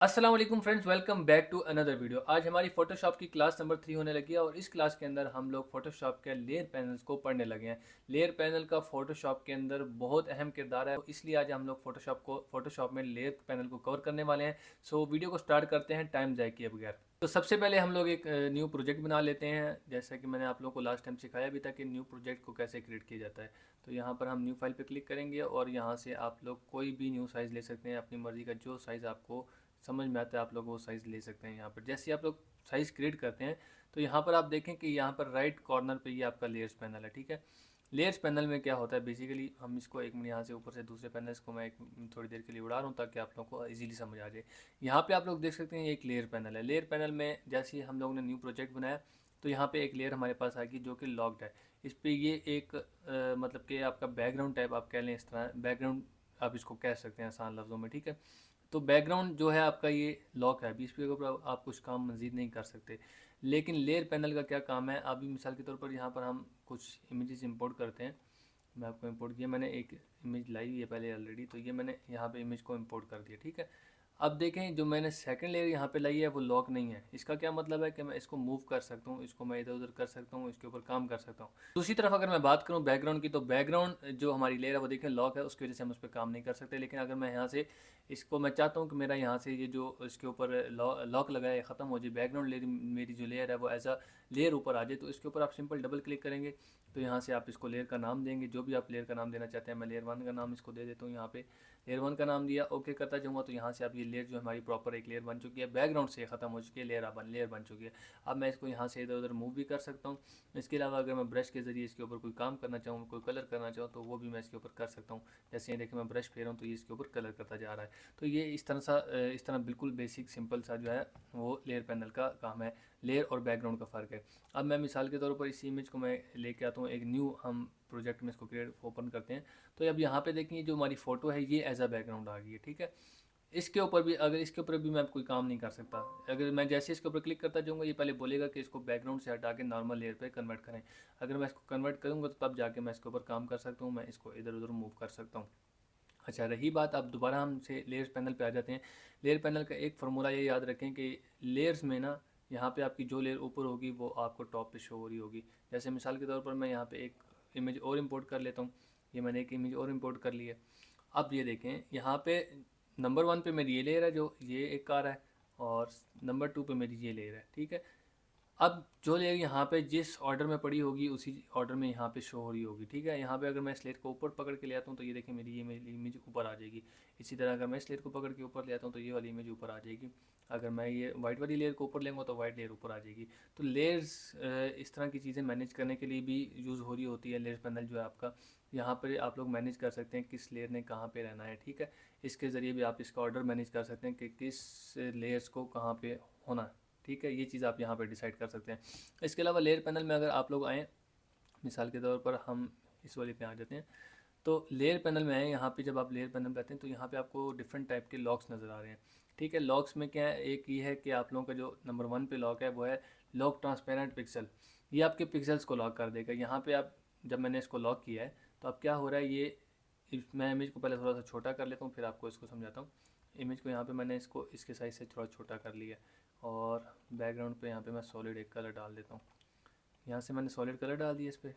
अस्सलाम वालेकुम friends, welcome back to another video. आज हमारी फोटोशॉप की क्लास नंबर 3 होने लगी है और इस क्लास के अंदर हम लोग फोटोशॉप के लेयर पैनल्स को पढ़ने लगे हैं। लेयर पैनल का फोटोशॉप के अंदर बहुत अहम किरदार है, इसलिए आज हम लोग फोटोशॉप में लेयर पैनल को कवर करने वाले हैं। सो वीडियो को स्टार्ट करते हैं टाइम ज़ाय किए बगैर। तो सबसे पहले हम लोग एक न्यू प्रोजेक्ट बना लेते हैं। जैसा कि मैंने आप लोगों को लास्ट टाइम सिखाया भी था कि न्यू प्रोजेक्ट को कैसे क्रिएट किया जाता है। तो यहाँ पर हम न्यू फाइल पर क्लिक करेंगे और यहाँ से आप लोग कोई भी न्यू साइज़ ले सकते हैं, अपनी मर्ज़ी का जो साइज़ आपको समझ में आता है आप लोग वो साइज़ ले सकते हैं। यहाँ पर जैसे आप लोग साइज़ क्रिएट करते हैं तो यहाँ पर आप देखें कि यहाँ पर राइट कॉर्नर पे ये आपका लेयर्स पैनल है, ठीक है। लेयर्स पैनल में क्या होता है बेसिकली, हम इसको एक मिनट यहाँ से ऊपर से दूसरे पैनल को मैं एक थोड़ी देर के लिए उड़ा रहा हूँ ताकि आप लोग को इजीली समझ आ जाए। यहाँ पे आप लोग देख सकते हैं ये एक लेयर पैनल है। लेयर पैनल में जैसे ही हम लोगों ने न्यू प्रोजेक्ट बनाया तो यहाँ पे एक लेयर हमारे पास आएगी जो कि लॉक्ड है। इस पर ये एक मतलब कि आपका बैकग्राउंड टाइप आप कह लें, इस तरह बैकग्राउंड आप इसको कह सकते हैं आसान लफ्ज़ों में, ठीक है। तो बैकग्राउंड जो है आपका ये लॉक है, अभी इस पे ऊपर आप कुछ काम मज़ीद नहीं कर सकते। लेकिन लेयर पैनल का क्या काम है, अभी मिसाल के तौर पर यहाँ पर हम कुछ इमेजेस इंपोर्ट करते हैं। मैं आपको इंपोर्ट किया, मैंने एक इमेज लाई हुई है पहले ऑलरेडी, तो ये मैंने यहाँ पे इमेज को इंपोर्ट कर दिया, ठीक है। अब देखें जो मैंने सेकंड लेयर यहाँ पे लाई है वो लॉक नहीं है। इसका क्या मतलब है कि मैं इसको मूव कर सकता हूँ, इसको मैं इधर उधर कर सकता हूँ, इसके ऊपर काम कर सकता हूँ। दूसरी तरफ अगर मैं बात करूँ बैकग्राउंड की, तो बैकग्राउंड जो हमारी लेयर है वो देखें लॉक है, उसकी वजह से हम उस पर काम नहीं कर सकते। लेकिन अगर मैं यहाँ से इसको मैं चाहता हूँ कि मेरा यहाँ से ये जो इसके ऊपर लॉक लगा है ख़त्म हो जाए, बैकग्राउंड लेयर मेरी जो लेयर है वो एज अ लेयर ऊपर आ जाए, तो इसके ऊपर आप सिंपल डबल क्लिक करेंगे। तो यहाँ से आप इसको लेयर का नाम देंगे, जो भी आप लेयर का नाम देना चाहते हैं। मैं लेयर 1 का नाम इसको दे देता हूँ। यहाँ पे लेयर 1 का नाम दिया, ओके करता जाऊँगा तो यहाँ से आप ये लेयर जो हमारी प्रॉपर एक लेयर बन चुकी है, बैकग्राउंड से ख़त्म हो चुकी है, लेयर बन चुकी है। अब मैं इसको यहाँ से इधर उधर मूव भी कर सकता हूँ। इसके अलावा अगर मैं ब्रश के ज़रिए इसके ऊपर कोई काम करना चाहूँ, कोई कलर करना चाहूँ, तो वो भी मैं इसके ऊपर कर सकता हूँ। जैसे ये देखिए मैं ब्रश फेर रहा हूँ तो ये इसके ऊपर कलर करता जा रहा है। तो ये इस तरह बिल्कुल बेसिक सिंपल सा जो है वो लेयर पैनल का काम है। लेयर और बैकग्राउंड का फ़र्क है। अब मैं मिसाल के तौर पर इसी इमेज को मैं लेके आता हूँ, एक न्यू हम प्रोजेक्ट में इसको क्रिएट ओपन करते हैं। तो अब यहाँ पे देखिए जो हमारी फ़ोटो है ये एज अ बैकग्राउंड आ गई है, ठीक है। इसके ऊपर भी मैं कोई काम नहीं कर सकता। अगर मैं जैसे इसके ऊपर क्लिक करता जाऊँगा ये पहले बोलेगा कि इसको बैकग्राउंड से हटा के नॉर्मल लेयर पे कन्वर्ट करें। अगर मैं इसको कन्वर्ट करूँगा तो तब जाके मैं इसके ऊपर काम कर सकता हूँ, मैं इसको इधर उधर मूव कर सकता हूँ। अच्छा, रही बात, अब दोबारा हमसे लेयर्स पैनल पे आ जाते हैं। लेयर पैनल का एक फार्मूला ये याद रखें कि लेयर्स में ना यहाँ पे आपकी जो लेयर ऊपर होगी वो आपको टॉप पे शो हो रही होगी। जैसे मिसाल के तौर पर मैं यहाँ पे एक इमेज और इंपोर्ट कर लेता हूँ। ये मैंने एक इमेज और इंपोर्ट कर ली है। अब ये देखें यहाँ पे नंबर 1 पे मेरी ये लेयर है, जो ये एक आ रहा है, और नंबर 2 पे मेरी ये लेयर है, ठीक है। अब जो लेयर यहाँ पे जिस ऑर्डर में पड़ी होगी उसी ऑर्डर में यहाँ पे शो हो रही होगी, ठीक है। यहाँ पे अगर मैं स्लेट को ऊपर पकड़ के ले आता हूँ तो ये देखिए मेरी इमेज ऊपर आ जाएगी। इसी तरह अगर मैं स्लेट को पकड़ के ऊपर ले आता हूँ तो ये वाली इमेज ऊपर आ जाएगी। अगर मैं ये वाइट वाली लेयर को ऊपर लेंगे तो वाइट लेयर ऊपर आ जाएगी। तो लेयर्स इस तरह की चीज़ें मैनेज करने के लिए भी यूज़ हो रही होती है। लेयर पैनल जो है आपका, यहाँ पर आप लोग मैनेज कर सकते हैं किस लेयर ने कहाँ पे रहना है, ठीक है। इसके ज़रिए भी आप इसका ऑर्डर मैनेज कर सकते हैं कि किस लेयर्स को कहाँ पे होना है, ठीक है। ये चीज़ आप यहाँ पे डिसाइड कर सकते हैं। इसके अलावा लेयर पैनल में अगर आप लोग आएँ, मिसाल के तौर पर हम इस वाले पे आ जाते हैं। तो लेयर पैनल में आए, यहाँ पे जब आप लेयर पैनल पे आते हैं तो यहाँ पे आपको डिफरेंट टाइप के लॉक्स नज़र आ रहे हैं, ठीक है। लॉक्स में क्या है, एक ये है कि आप लोगों का जो नंबर 1 पे लॉक है वो है लॉक ट्रांसपेरेंट पिक्सल। ये आपके पिक्सल्स को लॉक कर देगा। यहाँ पे आप, जब मैंने इसको लॉक किया है तो अब क्या हो रहा है, ये मैं इमेज को पहले थोड़ा सा छोटा कर लेता हूँ फिर आपको इसको समझाता हूँ। इमेज को यहाँ पे मैंने इसको इसके साइज़ से थोड़ा छोटा कर लिया और बैकग्राउंड पे यहाँ पे मैं सॉलिड एक कलर डाल देता हूँ। यहाँ से मैंने सॉलिड कलर डाल दिया इस पर,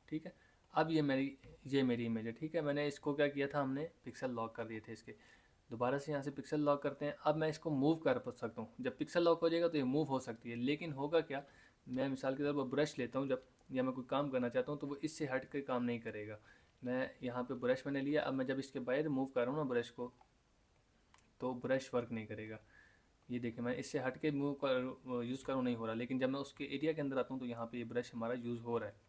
ठीक है। अब ये मेरी इमेज है, ठीक है। मैंने इसको क्या किया था, हमने पिक्सल लॉक कर दिए थे इसके। दोबारा से यहाँ से पिक्सल लॉक करते हैं। अब मैं इसको मूव कर सकता हूँ। जब पिक्सल लॉक हो जाएगा तो ये मूव हो सकती है, लेकिन होगा क्या, मैं मिसाल के तौर पर ब्रश लेता हूँ जब, या मैं कोई काम करना चाहता हूँ तो वो इससे हट के काम नहीं करेगा। मैं यहाँ पे ब्रश मैंने लिया, अब मैं जब इसके बाहर मूव कर रहा हूँ ना ब्रश को, तो ब्रश वर्क नहीं करेगा। ये देखिए मैं इससे हट के मूव कर यूज़ करूँ नहीं हो रहा, लेकिन जब मैं उसके एरिया के अंदर आता हूँ तो यहाँ पे ये ब्रश हमारा यूज़ हो रहा है।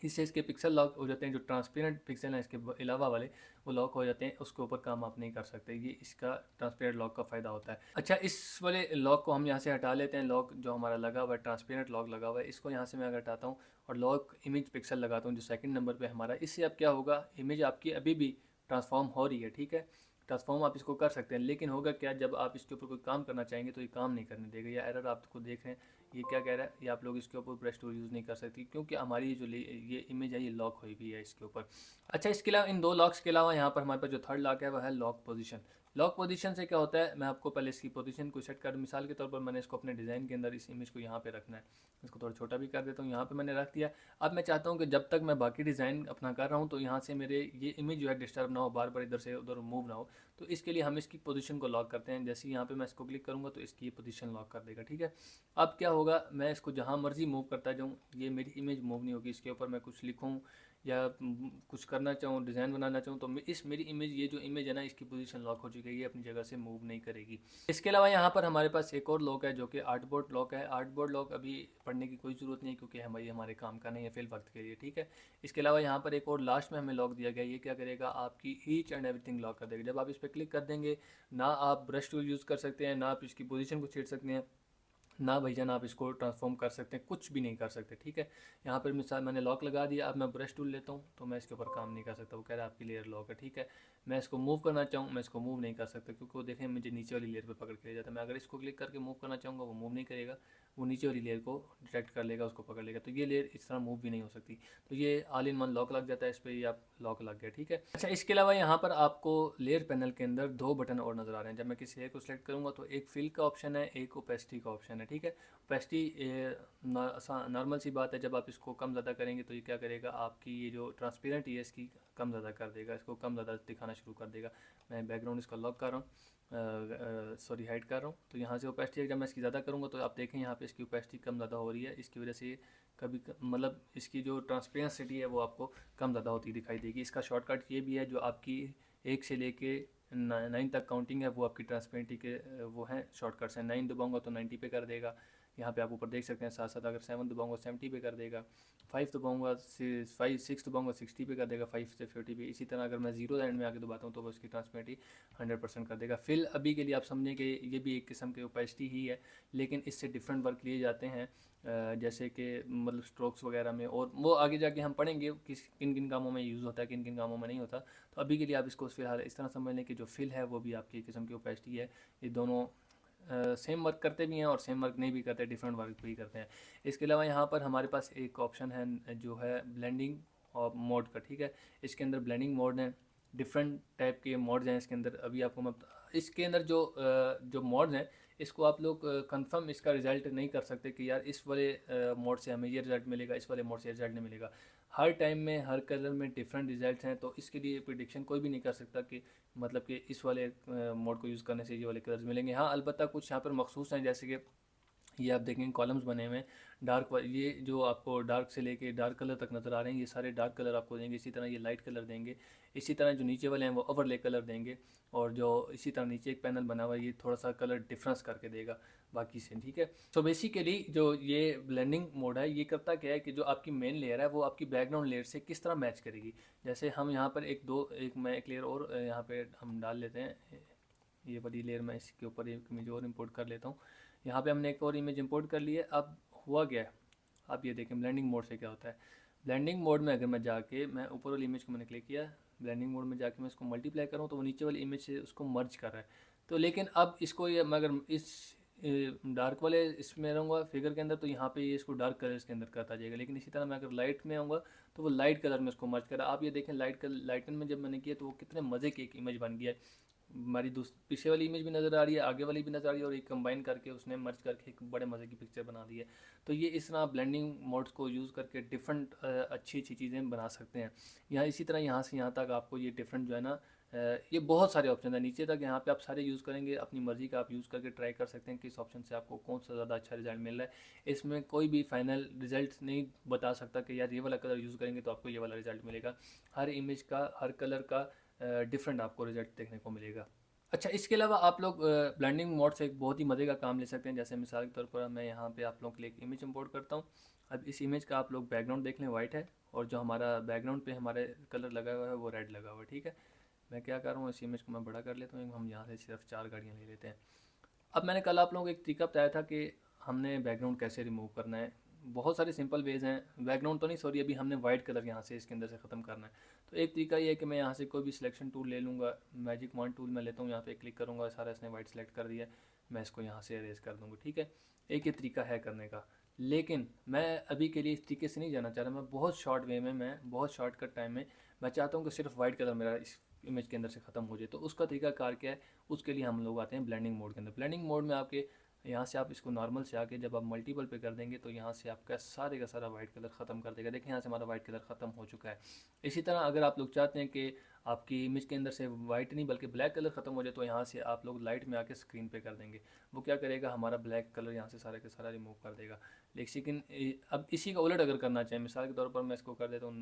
इससे इसके पिक्सल लॉक हो जाते हैं। जो ट्रांसपेरेंट पिक्सल हैं इसके अलावा वाले, वो लॉक हो जाते हैं, उसके ऊपर काम आप नहीं कर सकते। ये इसका ट्रांसपेरेंट लॉक का फ़ायदा होता है। अच्छा, इस वाले लॉक को हम यहाँ से हटा लेते हैं। लॉक जो हमारा लगा हुआ है, ट्रांसपेरेंट लॉक लगा हुआ है, इसको यहाँ से मैं अगर हटाता हूँ और लॉक इमेज पिक्सल लगाता हूँ जो सेकंड नंबर पे हमारा, इससे अब क्या होगा, इमेज आपकी अभी भी ट्रांसफॉर्म हो रही है, ठीक है। ट्रांसफॉर्म आप इसको कर सकते हैं, लेकिन होगा क्या, जब आप इसके ऊपर कोई काम करना चाहेंगे तो ये काम नहीं करने देगा। या एरर आपको देख रहे हैं, ये क्या कह रहा है, ये आप लोग इसके ऊपर ब्रश टूल यूज़ नहीं कर सकती क्योंकि हमारी जो ये इमेज है ये लॉक हुई भी है इसके ऊपर। अच्छा, इसके अलावा इन दो लॉक्स के अलावा यहाँ पर हमारे पास जो थर्ड लॉक है वह है लॉक पोजीशन। लॉक पोजीशन से क्या होता है, मैं आपको पहले इसकी पोजीशन को सेट कर दूं। मिसाल के तौर पर मैंने इसको अपने डिज़ाइन के अंदर इस इमेज को यहाँ पे रखना है, इसको थोड़ा छोटा भी कर देता हूँ। यहाँ पे मैंने रख दिया। अब मैं चाहता हूँ कि जब तक मैं बाकी डिज़ाइन अपना कर रहा हूँ तो यहाँ से मेरे ये इमेज जो है डिस्टर्ब ना हो, बार बार इधर से उधर मूव ना हो। तो इसके लिए हम इसकी पोजीशन को लॉक करते हैं। जैसे यहाँ पे मैं इसको क्लिक करूँगा तो इसकी ये पोजीशन लॉक कर देगा, ठीक है। अब क्या होगा, मैं इसको जहाँ मर्जी मूव करता जाऊँ, ये मेरी इमेज मूव नहीं होगी। इसके ऊपर मैं कुछ लिखूँ या कुछ करना चाहूँ, डिज़ाइन बनाना चाहूँ, तो इस मेरी इमेज, ये जो इमेज है ना, इसकी पोजीशन लॉक हो चुकी है, ये अपनी जगह से मूव नहीं करेगी। इसके अलावा यहाँ पर हमारे पास एक और लॉक है जो कि आर्टबोर्ड लॉक है। आर्टबोर्ड लॉक अभी पढ़ने की कोई ज़रूरत नहीं है क्योंकि हमारे काम का नहीं है फिल वक्त के लिए, ठीक है। इसके अलावा यहाँ पर एक और लास्ट में हमें लॉक दिया गया, ये क्या करेगा, आपकी ईच एंड एवरीथिंग लॉक कर देगा। जब आप इस पर क्लिक कर देंगे, ना आप ब्रश टूल यूज़ कर सकते हैं, ना आप इसकी पोजीशन को छेड़ सकते हैं, ना भाईजान आप इसको ट्रांसफॉर्म कर सकते हैं, कुछ भी नहीं कर सकते, ठीक है। यहाँ पर मिसाल मैंने लॉक लगा दिया। अब मैं ब्रश टूल लेता हूँ तो मैं इसके ऊपर काम नहीं कर सकता, वो कह रहा है आपकी लेयर लॉक है, ठीक है। मैं इसको मूव करना चाहूँ, मैं इसको मूव नहीं कर सकता क्योंकि वो देखें मुझे नीचे वाली लेयर पे पकड़ के ले जाता है। मैं अगर इसको क्लिक करके मूव करना चाहूँगा, वो मूव नहीं करेगा, वो नीचे वाली लेयर को डिटेक्ट कर लेगा, उसको पकड़ लेगा। तो ये लेयर इस तरह मूव भी नहीं हो सकती। तो ये ऑल इन वन लॉक लग जाता है इस पर, ये आप लॉक लग गया, ठीक है। अच्छा, इसके अलावा यहाँ पर आपको लेयर पैनल के अंदर दो बटन और नज़र आ रहे हैं। जब मैं किसी लेयर को सिलेक्ट करूँगा तो एक फिल का ऑप्शन है, एक ओपेसिटी का ऑप्शन है, ठीक है। ओपेसिटी नॉर्मल सी बात है, जब आप इसको कम ज़्यादा करेंगे तो ये क्या करेगा, आपकी ये जो ट्रांसपेरेंट है इसकी कम ज़्यादा कर देगा, इसको कम ज़्यादा दिखाना शुरू कर देगा। मैं बैकग्राउंड इसका लॉक कर रहा हूँ, सॉरी हाइड कर रहा हूँ। तो यहाँ से ओपेसिटी जब मैं इसकी ज़्यादा करूँगा तो आप देखें यहाँ पे इसकी ओपेसिटी कम ज़्यादा हो रही है। इसकी वजह से कभी मतलब इसकी जो ट्रांसपेरेंसिटी है वो आपको कम ज़्यादा होती दिखाई देगी। इसका शॉर्टकट ये भी है, जो आपकी 1 से लेके 9 तक काउंटिंग है वो आपकी ट्रांसपेरेंटी के वो हैं शॉर्टकट्स हैं। 9 दबाऊंगा तो 90 पे कर देगा, यहाँ पे आप ऊपर देख सकते हैं। साथ साथ अगर 7 दबाऊंगा 70 पे कर देगा, 5 दबाऊंगा 6 दबाऊंगा 60 पे कर देगा, 5 से 50 पे। इसी तरह अगर मैं जीरो एंड में आके दबाता हूँ तो वो इसकी ट्रांसपेरेंटी 100% कर देगा। फिल अभी के लिए आप समझें कि ये भी एक किस्म की ओपेसिटी ही है, लेकिन इससे डिफरेंट वर्क लिए जाते हैं, जैसे कि मतलब स्ट्रोक्स वगैरह में, और वो आगे जाके हम पढ़ेंगे किन किन कामों में यूज़ होता है, किन किन कामों में नहीं होता। तो अभी के लिए आप इसको फिलहाल इस तरह समझ लें कि जो फिल है वो भी आपकी एक किस्म की ओपेसिटी है। ये दोनों सेम वर्क करते भी हैं और सेम वर्क नहीं भी करते, डिफरेंट वर्क भी करते हैं। इसके अलावा यहाँ पर हमारे पास एक ऑप्शन है जो है ब्लेंडिंग और मोड का, ठीक है। इसके अंदर ब्लेंडिंग मोड है, डिफरेंट टाइप के मोड्स हैं इसके अंदर। अभी आपको मैं इसके अंदर जो मोड्स हैं, इसको आप लोग कंफर्म इसका रिज़ल्ट नहीं कर सकते कि यार इस वाले मोड से हमें ये रिज़ल्ट मिलेगा, इस वाले मोड से रिज़ल्ट नहीं मिलेगा। हर टाइम में हर कलर में डिफरेंट रिज़ल्ट हैं, तो इसके लिए प्रिडिक्शन कोई भी नहीं कर सकता कि मतलब कि इस वाले मोड को यूज़ करने से ये वाले कलर्स मिलेंगे। हाँ, अलबत्ता कुछ यहाँ पर मखसूस हैं, जैसे कि ये आप देखेंगे कॉलम्स बने हुए हैं डार्क, ये जो आपको डार्क से लेके डार्क कलर तक नज़र आ रहे हैं, ये सारे डार्क कलर आपको देंगे। इसी तरह ये लाइट कलर देंगे। इसी तरह जो नीचे वाले हैं वो ओवरले कलर देंगे, और जो इसी तरह नीचे एक पैनल बना हुआ है ये थोड़ा सा कलर डिफरेंस करके देगा बाकी से, ठीक है। सो बेसिकली जो ये ब्लेंडिंग मोड है ये करता क्या है कि जो आपकी मेन लेयर है वो आपकी बैकग्राउंड लेयर से किस तरह मैच करेगी। जैसे हम यहाँ पर मैं एक लेयर और यहाँ पे हम डाल लेते हैं, ये बड़ी लेयर मैं इसके ऊपर एक इमेज और इंपोर्ट कर लेता हूँ। यहाँ पे हमने एक और इमेज इंपोर्ट कर ली है। अब हुआ क्या है, अब ये देखें ब्लेंडिंग मोड से क्या होता है। ब्लेंडिंग मोड में अगर मैं जाके, मैं ऊपर वाली इमेज को मैंने क्लिक किया, ब्लेंडिंग मोड में जाके मैं इसको मल्टीप्लाई करूँ तो वो नीचे वाली इमेज से उसको मर्ज कर रहा है। तो लेकिन अब इसको ये मैं अगर इस डार्क वाले इसमें रहूँगा फिगर के अंदर तो यहाँ पे ये इसको डार्क कलर्स के अंदर करता जाएगा, लेकिन इसी तरह मैं अगर लाइट में आऊँगा तो वो लाइट कलर में उसको मर्ज कर रहा है। आप ये देखें लाइटन में जब मैंने किया तो वो कितने मज़े की एक इमेज बन गया है। हमारी पीछे वाली इमेज भी नज़र आ रही है, आगे वाली भी नज़र आ रही है, और एक कंबाइन करके उसने मर्ज करके एक बड़े मज़े की पिक्चर बना दी है। तो ये इस तरह ब्लेंडिंग मोड्स को यूज़ करके डिफरेंट अच्छी अच्छी चीज़ें बना सकते हैं। यहाँ इसी तरह यहाँ से यहाँ तक आपको ये डिफरेंट जो है ना, ये बहुत सारे ऑप्शन है नीचे तक, यहाँ पे आप सारे यूज़ करेंगे, अपनी मर्ज़ी का आप यूज़ करके ट्राई कर सकते हैं किस ऑप्शन से आपको कौन सा ज़्यादा अच्छा रिजल्ट मिल रहा है। इसमें कोई भी फाइनल रिजल्ट नहीं बता सकता कि यार ये वाला कलर यूज़ करेंगे तो आपको ये वाला रिजल्ट मिलेगा। हर इमेज का, हर कलर का डिफरेंट आपको रिजल्ट देखने को मिलेगा। अच्छा, इसके अलावा आप लोग ब्लेंडिंग मोड से एक बहुत ही मज़े का काम ले सकते हैं। जैसे मिसाल के तौर पर मैं यहाँ पे आप लोगों के लिए एक इमेज इंपोर्ट करता हूँ। अब इस इमेज का आप लोग बैकग्राउंड देख लें, वाइट है, और जो हमारा बैकग्राउंड पे हमारे कलर लगा हुआ है वो रेड लगा हुआ है, ठीक है। मैं क्या कर रहा हूँ, इस इमेज को मैं बड़ा कर लेता हूँ, हम यहाँ से सिर्फ 4 गाड़ियाँ ले लेते हैं। अब मैंने कल आप लोगों को एक तरीका बताया था कि हमने बैकग्राउंड कैसे रिमूव करना है। बहुत सारे सिंपल वेज हैं, बैकग्राउंड तो नहीं सॉरी, अभी हमने वाइट कलर यहाँ से इसके अंदर से ख़त्म करना है। तो एक तरीका ये है कि मैं यहाँ से कोई भी सिलेक्शन टूल ले लूँगा, मैजिक वॉन्ड टूल मैं लेता हूँ, यहाँ पे क्लिक करूँगा, सारा इसने वाइट सेलेक्ट कर दिया, मैं इसको यहाँ से अरेज कर दूँगा, ठीक है। एक ये तरीका है करने का, लेकिन मैं अभी के लिए इस तरीके से नहीं जाना चाह रहा। मैं बहुत शॉर्ट वे में, मैं बहुत शॉर्टकट टाइम में मैं चाहता हूँ कि सिर्फ वाइट कलर मेरा इस इमेज के अंदर से ख़त्म हो जाए। तो उसका तरीकाकार क्या है, उसके लिए हम लोग आते हैं ब्लेंडिंग मोड के अंदर। ब्लेंडिंग मोड में आपके यहाँ से आप इसको नॉर्मल से आके जब आप मल्टीपल पे कर देंगे तो यहाँ से आपका सारे का सारा वाइट कलर ख़त्म कर देगा। देखिए यहाँ से हमारा वाइट कलर ख़त्म हो चुका है। इसी तरह अगर आप लोग चाहते हैं कि आपकी इमेज के अंदर से वाइट नहीं बल्कि ब्लैक कलर ख़त्म हो जाए तो यहाँ से आप लोग लाइट में आके स्क्रीन पे कर देंगे। वो क्या करेगा, हमारा ब्लैक कलर यहाँ से सारा का सारा रिमूव कर देगा। लेकिन अब इसी का उलट अगर करना चाहें, मिसाल के तौर पर मैं इसको कर देता हूँ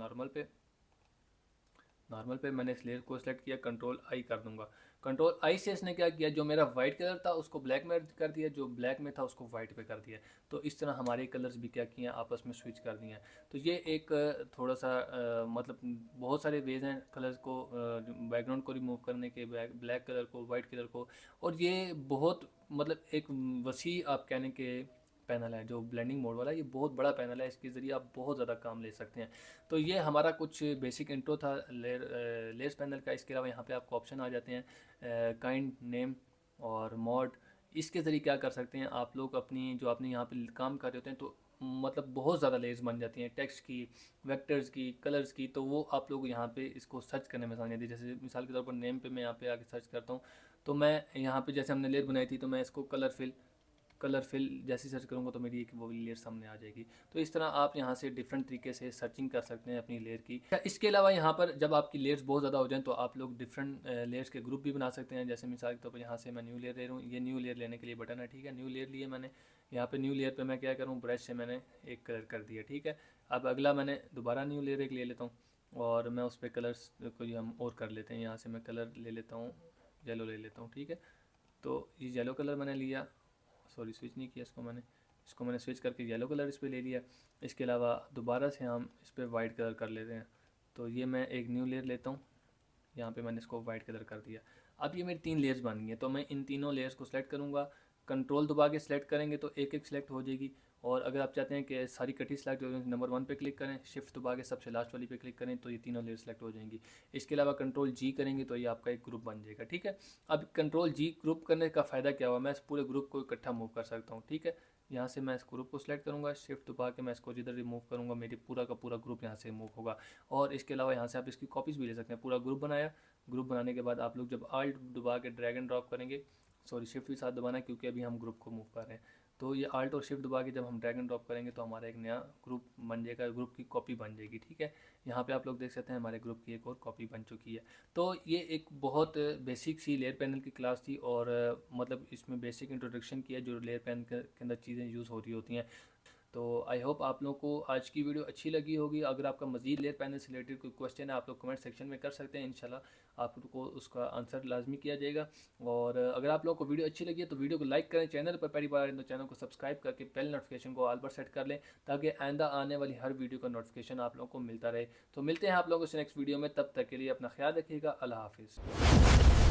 नॉर्मल पे मैंने इस लेयर को सिलेक्ट किया, कंट्रोल आई कर दूंगा। कंट्रोल आई से इसने क्या किया, जो मेरा वाइट कलर था उसको ब्लैक में कर दिया, जो ब्लैक में था उसको वाइट पे कर दिया। तो इस तरह हमारे कलर्स भी क्या किए, आपस में स्विच कर दिए हैं। तो ये एक थोड़ा सा मतलब बहुत सारे वेज हैं कलर्स को, बैकग्राउंड को रिमूव करने के, ब्लैक कलर को, वाइट कलर को। और ये बहुत मतलब एक वसी आप कहने के पैनल है जो ब्लेंडिंग मोड वाला, ये बहुत बड़ा पैनल है, इसके ज़रिए आप बहुत ज़्यादा काम ले सकते हैं। तो ये हमारा कुछ बेसिक इंट्रो था लेयर्स पैनल का। इसके अलावा यहाँ पे आपको ऑप्शन आ जाते हैं काइंड, नेम और मॉड। इसके ज़रिए क्या कर सकते हैं आप लोग, अपनी जो आपने यहाँ पे काम कर रहे होते हैं तो मतलब बहुत ज़्यादा लेयर्स बन जाती हैं, टेक्स्ट की, वेक्टर्स की, कलर्स की। तो वो आप लोग यहाँ पे इसको सर्च करने में आसानी आती है। जैसे मिसाल के तौर पर नेम पे मैं यहाँ पे आके सर्च करता हूँ तो मैं यहाँ पे जैसे हमने लेयर बनाई थी तो मैं इसको कलर फिल जैसे सर्च करूँगा तो मेरी एक वो लेयर सामने आ जाएगी। तो इस तरह आप यहाँ से डिफरेंट तरीके से सर्चिंग कर सकते हैं अपनी लेयर की। इसके अलावा यहाँ पर जब आपकी लेयर्स बहुत ज़्यादा हो जाएं तो आप लोग डिफरेंट लेयर्स के ग्रुप भी बना सकते हैं। जैसे मिसाल के तौर पर यहाँ से मैं न्यू लेयर ले रहा हूँ, ये न्यू लेयर लेने के लिए बटन है, ठीक है। न्यू लेयर लिए मैंने, यहाँ पर न्यू लेयर पर मैं क्या करूँ, ब्रश से मैंने एक कलर कर दिया, ठीक है। अब अगला मैंने दोबारा न्यू लेयर एक ले लेता हूँ और मैं उस पर कलर्स को हम और कर लेते हैं। यहाँ से मैं कलर ले लेता हूँ, येलो ले लेता हूँ, ठीक है। तो ये येलो कलर मैंने लिया, सॉरी स्विच नहीं किया इसको मैंने स्विच करके येलो कलर इस पर ले लिया। इसके अलावा दोबारा से हम इस पर वाइट कलर कर लेते हैं। तो ये मैं एक न्यू लेयर लेता हूँ, यहाँ पे मैंने इसको वाइट कलर कर दिया। अब ये मेरी 3 लेयर्स बन गई हैं। तो मैं इन तीनों लेयर्स को सिलेक्ट करूँगा, कंट्रोल दबा के सिलेक्ट करेंगे तो एक एक सिलेक्ट हो जाएगी। और अगर आप चाहते हैं कि सारी इकट्ठी सेलेक्ट हो जाए, नंबर 1 पे क्लिक करें, शिफ्ट दबा के सबसे लास्ट वाली पे क्लिक करें तो ये तीनों लेयर सेलेक्ट हो जाएंगी। इसके अलावा कंट्रोल जी करेंगे तो ये आपका एक ग्रुप बन जाएगा, ठीक है। अब कंट्रोल जी ग्रुप करने का फ़ायदा क्या हुआ, मैं इस पूरे ग्रुप को इकट्ठा मूव कर सकता हूँ, ठीक है। यहाँ से मैं इस ग्रुप को सिलेक्ट करूँगा, शिफ्ट दबा के मैं इसको जिधर रिमूव करूँगा मेरी पूरा का पूरा ग्रुप यहाँ से मूव होगा। और इसके अलावा यहाँ से आप इसकी कॉपीज़ भी ले सकते हैं। पूरा ग्रुप बनाया, ग्रुप बनाने के बाद आप लोग जब आल्ट दबा के ड्रैग एंड ड्रॉप करेंगे, सॉरी शिफ्ट भी साथ दबाना है क्योंकि अभी हम ग्रुप को मूव कर रहे हैं। तो ये आल्ट और शिफ्ट दबा के जब हम ड्रैग एंड ड्रॉप करेंगे तो हमारा एक नया ग्रुप बन जाएगा, ग्रुप की कॉपी बन जाएगी, ठीक है। यहाँ पे आप लोग देख सकते हैं हमारे ग्रुप की एक और कॉपी बन चुकी है। तो ये एक बहुत बेसिक सी लेयर पैनल की क्लास थी और मतलब इसमें बेसिक इंट्रोडक्शन किया जो लेयर पैनल के अंदर चीज़ें यूज़ हो रही होती हैं। तो आई होप आप लोगों को आज की वीडियो अच्छी लगी होगी। अगर आपका मज़ीद लेयर पैनल से रिलेटेड कोई क्वेश्चन है आप लोग कमेंट सेक्शन में कर सकते हैं, इंशाल्लाह आपको उसका आंसर लाजमी किया जाएगा। और अगर आप लोगों को वीडियो अच्छी लगी है तो वीडियो को लाइक करें, चैनल पर पहली बार आए तो चैनल को सब्सक्राइब करके बेल नोटिफिकेशन को ऑल पर सेट कर लें ताकि आइंदा आने वाली हर वीडियो का नोटिफिकेशन आप लोगों को मिलता रहे। तो मिलते हैं आप लोगों से नेक्स्ट वीडियो में, तब तक के लिए अपना ख्याल रखिएगा। अल्लाह हाफिज़।